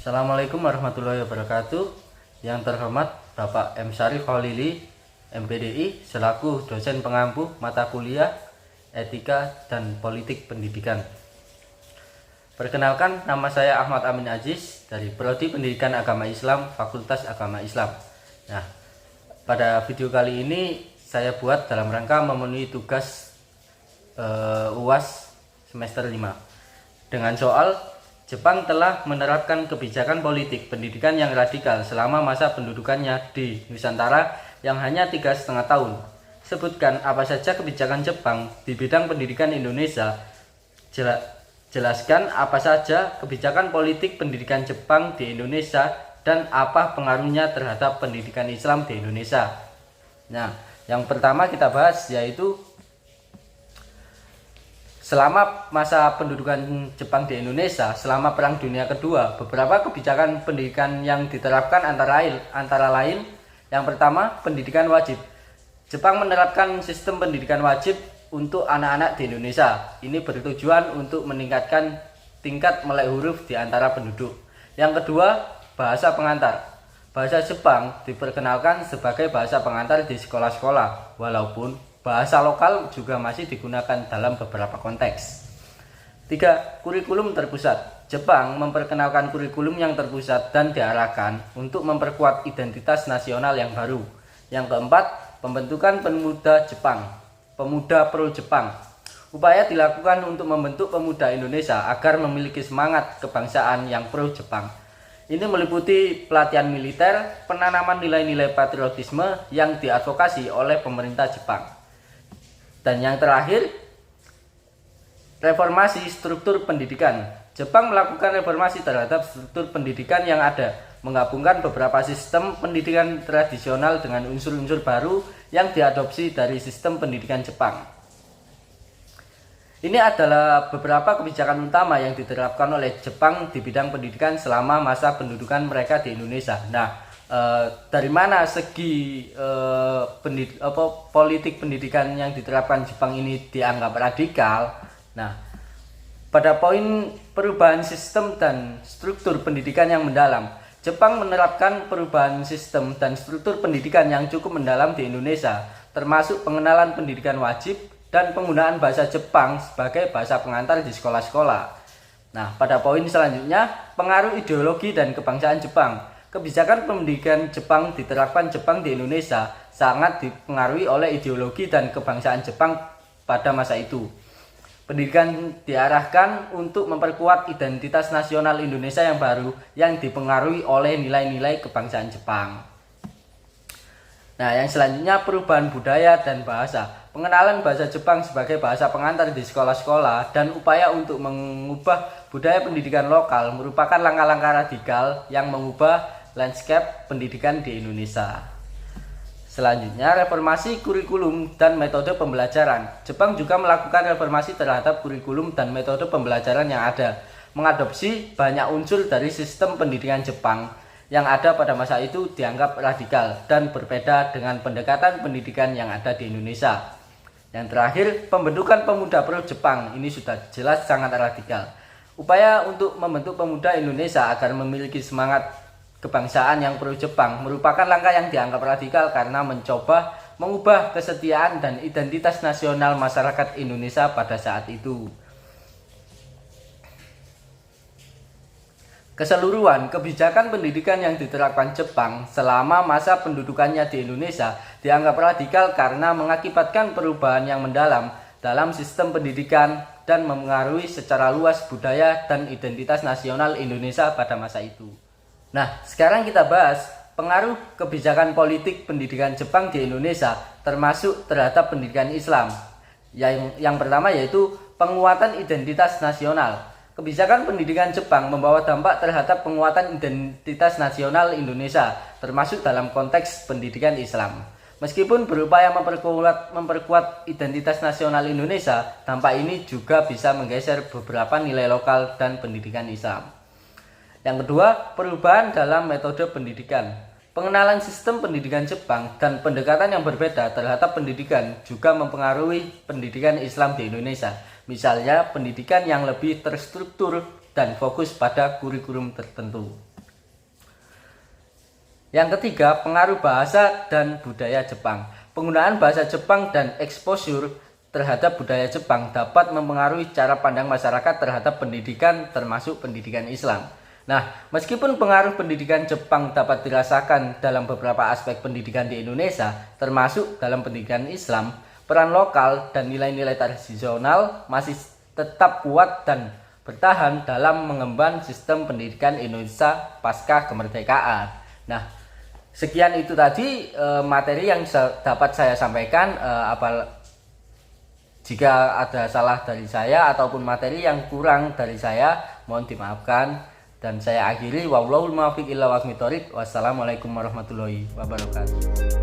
Assalamualaikum warahmatullahi wabarakatuh. Yang terhormat Bapak M. Syarif Khalili, MPDI, selaku dosen pengampu mata kuliah Etika dan Politik Pendidikan. Perkenalkan, nama saya Ahmad Amin Aziz dari Prodi Pendidikan Agama Islam, Fakultas Agama Islam. Nah, pada video kali ini saya buat dalam rangka memenuhi tugas UAS semester 5 dengan soal Jepang telah menerapkan kebijakan politik pendidikan yang radikal selama masa pendudukannya di Nusantara yang hanya 3,5 tahun. Sebutkan apa saja kebijakan Jepang di bidang pendidikan Indonesia. Jelaskan apa saja kebijakan politik pendidikan Jepang di Indonesia dan apa pengaruhnya terhadap pendidikan Islam di Indonesia. Nah, yang pertama kita bahas yaitu selama masa pendudukan Jepang di Indonesia, selama Perang Dunia Kedua, beberapa kebijakan pendidikan yang diterapkan antara lain yang pertama, pendidikan wajib. Jepang menerapkan sistem pendidikan wajib untuk anak-anak di Indonesia. Ini bertujuan untuk meningkatkan tingkat melek huruf di antara penduduk. Yang kedua, bahasa pengantar. Bahasa Jepang diperkenalkan sebagai bahasa pengantar di sekolah-sekolah, walaupun bahasa lokal juga masih digunakan dalam beberapa konteks. 3. Kurikulum terpusat. Jepang memperkenalkan kurikulum yang terpusat dan diarahkan untuk memperkuat identitas nasional yang baru. Yang keempat, pembentukan pemuda Jepang, pemuda pro Jepang. Upaya dilakukan untuk membentuk pemuda Indonesia agar memiliki semangat kebangsaan yang pro Jepang. Ini meliputi pelatihan militer, penanaman nilai-nilai patriotisme yang diadvokasi oleh pemerintah Jepang. Dan yang terakhir, reformasi struktur pendidikan. Jepang melakukan reformasi terhadap struktur pendidikan yang ada, menggabungkan beberapa sistem pendidikan tradisional dengan unsur-unsur baru yang diadopsi dari sistem pendidikan Jepang. Ini adalah beberapa kebijakan utama yang diterapkan oleh Jepang di bidang pendidikan selama masa pendudukan mereka di Indonesia. Nah, dari mana segi politik pendidikan yang diterapkan Jepang ini dianggap radikal? Nah, pada poin perubahan sistem dan struktur pendidikan yang mendalam, Jepang menerapkan perubahan sistem dan struktur pendidikan yang cukup mendalam di Indonesia, termasuk pengenalan pendidikan wajib dan penggunaan bahasa Jepang sebagai bahasa pengantar di sekolah-sekolah. Nah, pada poin selanjutnya, pengaruh ideologi dan kebangsaan Jepang. Kebijakan pendidikan Jepang diterapkan Jepang di Indonesia sangat dipengaruhi oleh ideologi dan kebangsaan Jepang pada masa itu. Pendidikan diarahkan untuk memperkuat identitas nasional Indonesia yang baru yang dipengaruhi oleh nilai-nilai kebangsaan Jepang. Nah, yang selanjutnya perubahan budaya dan bahasa. Pengenalan bahasa Jepang sebagai bahasa pengantar di sekolah-sekolah dan upaya untuk mengubah budaya pendidikan lokal merupakan langkah-langkah radikal yang mengubah landscape pendidikan di Indonesia. Selanjutnya, reformasi kurikulum dan metode pembelajaran. Jepang juga melakukan reformasi terhadap kurikulum dan metode pembelajaran yang ada, mengadopsi banyak unsur dari sistem pendidikan Jepang yang ada pada masa itu dianggap radikal dan berbeda dengan pendekatan pendidikan yang ada di Indonesia. Yang terakhir, pembentukan pemuda pro Jepang. Ini sudah jelas sangat radikal. Upaya untuk membentuk pemuda Indonesia agar memiliki semangat kebangsaan yang pro Jepang merupakan langkah yang dianggap radikal karena mencoba mengubah kesetiaan dan identitas nasional masyarakat Indonesia pada saat itu. Keseluruhan kebijakan pendidikan yang diterapkan Jepang selama masa pendudukannya di Indonesia dianggap radikal karena mengakibatkan perubahan yang mendalam dalam sistem pendidikan dan mempengaruhi secara luas budaya dan identitas nasional Indonesia pada masa itu. Nah, sekarang kita bahas pengaruh kebijakan politik pendidikan Jepang di Indonesia termasuk terhadap pendidikan Islam. Yang pertama yaitu penguatan identitas nasional. Kebijakan pendidikan Jepang membawa dampak terhadap penguatan identitas nasional Indonesia, termasuk dalam konteks pendidikan Islam. Meskipun berupaya memperkuat identitas nasional Indonesia, dampak ini juga bisa menggeser beberapa nilai lokal dan pendidikan Islam. Yang kedua, perubahan dalam metode pendidikan. Pengenalan sistem pendidikan Jepang dan pendekatan yang berbeda terhadap pendidikan juga mempengaruhi pendidikan Islam di Indonesia. Misalnya, pendidikan yang lebih terstruktur dan fokus pada kurikulum tertentu. Yang ketiga, pengaruh bahasa dan budaya Jepang. Penggunaan bahasa Jepang dan exposure terhadap budaya Jepang dapat mempengaruhi cara pandang masyarakat terhadap pendidikan, termasuk pendidikan Islam. Nah, meskipun pengaruh pendidikan Jepang dapat dirasakan dalam beberapa aspek pendidikan di Indonesia, termasuk dalam pendidikan Islam, peran lokal dan nilai-nilai tradisional masih tetap kuat dan bertahan dalam mengemban sistem pendidikan Indonesia pasca kemerdekaan. Nah, sekian itu tadi materi yang dapat saya sampaikan. Jika ada salah dari saya ataupun materi yang kurang dari saya, mohon dimaafkan. Dan saya akhiri, wallahul muwaffiq ila aqwamit thoriq. Wassalamualaikum warahmatullahi wabarakatuh.